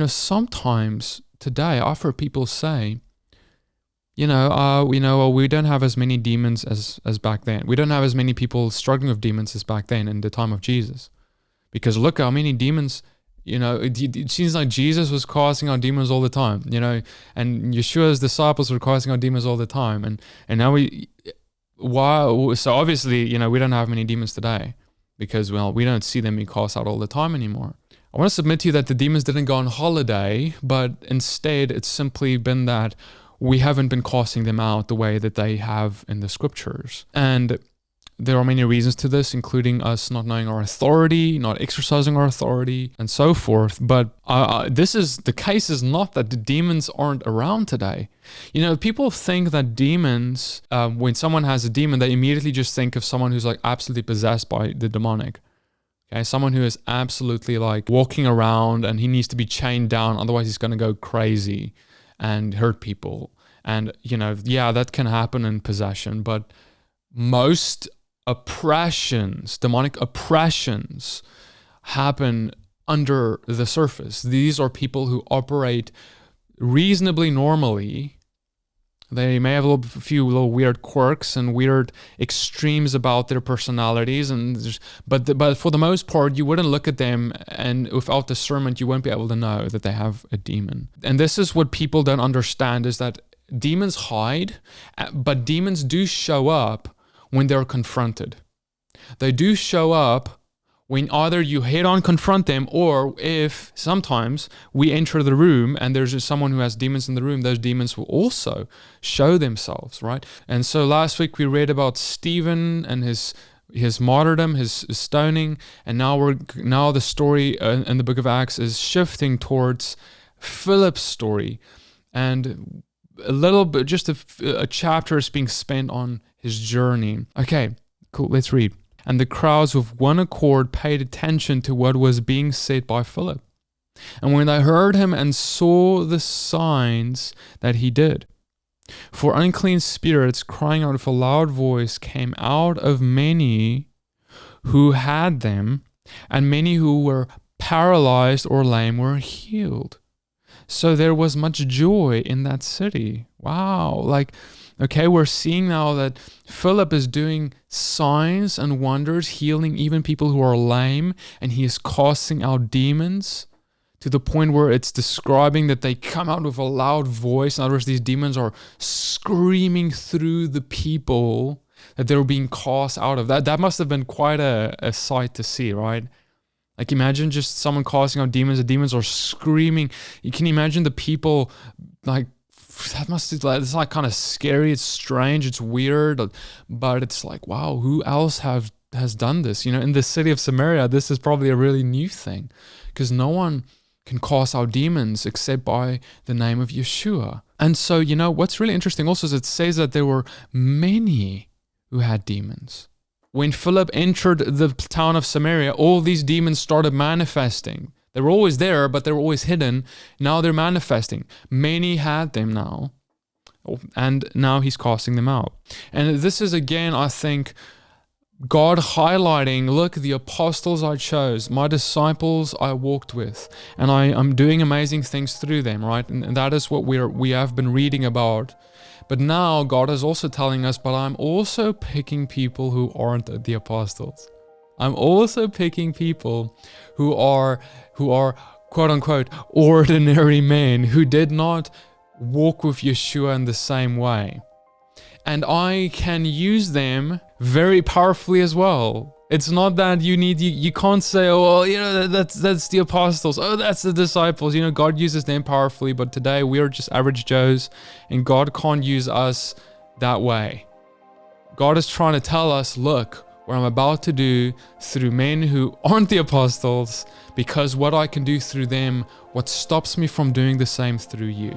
sometimes today I've heard people say, we don't have as many demons as back then. We don't have as many people struggling with demons as back then in the time of Jesus. Because look how many demons, it seems like Jesus was casting out demons all the time, and Yeshua's disciples were casting out demons all the time. And now so obviously, we don't have many demons today because, we don't see them being cast out all the time anymore. I want to submit to you that the demons didn't go on holiday, but instead it's simply been that we haven't been casting them out the way that they have in the scriptures. And there are many reasons to this, including us not knowing our authority, not exercising our authority, and so forth. But the case is not that the demons aren't around today. People think that demons, when someone has a demon, they immediately just think of someone who's like absolutely possessed by the demonic. Okay, someone who is absolutely like walking around and he needs to be chained down, otherwise he's going to go crazy and hurt people. And, that can happen in possession, but most demonic oppressions happen under the surface. These are people who operate reasonably normally. They may have a few little weird quirks and weird extremes about their personalities, but for the most part, you wouldn't look at them, and without discernment, you won't be able to know that they have a demon. And this is what people don't understand, is that demons hide, but demons do show up when they're confronted. They do show up when either you head-on confront them, or if sometimes we enter the room and there's just someone who has demons in the room, those demons will also show themselves, right? And so last week we read about Stephen and his martyrdom, his stoning, and now the story in the book of Acts is shifting towards Philip's story, and a little bit, just a chapter is being spent on his journey. Okay, cool, let's read. And the crowds with one accord paid attention to what was being said by Philip. And when they heard him and saw the signs that he did, for unclean spirits crying out with a loud voice came out of many who had them, and many who were paralyzed or lame were healed. So there was much joy in that city. Wow. Okay, we're seeing now that Philip is doing signs and wonders, healing even people who are lame, and he is casting out demons to the point where it's describing that they come out with a loud voice. In other words, these demons are screaming through the people that they were being cast out of. That must have been quite a sight to see, right? Like, imagine just someone casting out demons. The demons are screaming. You can imagine the people, it's like kind of scary. It's strange. It's weird. But it's like, wow, who else has done this? In the city of Samaria, this is probably a really new thing, because no one can cast out demons except by the name of Yeshua. And so, what's really interesting also is it says that there were many who had demons. When Philip entered the town of Samaria, all these demons started manifesting. They were always there, but they were always hidden. Now they're manifesting. Many had them now, and now he's casting them out. And this is, again, I think, God highlighting, look, the apostles I chose, my disciples I walked with, and I'm doing amazing things through them, right? And that is what we have been reading about. But now God is also telling us, but I'm also picking people who aren't the apostles. I'm also picking people who are quote unquote ordinary men who did not walk with Yeshua in the same way. And I can use them very powerfully as well. It's not that you can't say, oh, well, that's the apostles. Oh, that's the disciples. God uses them powerfully, but today we are just average Joes, and God can't use us that way. God is trying to tell us, look, what I'm about to do through men who aren't the apostles, because what I can do through them, what stops me from doing the same through you.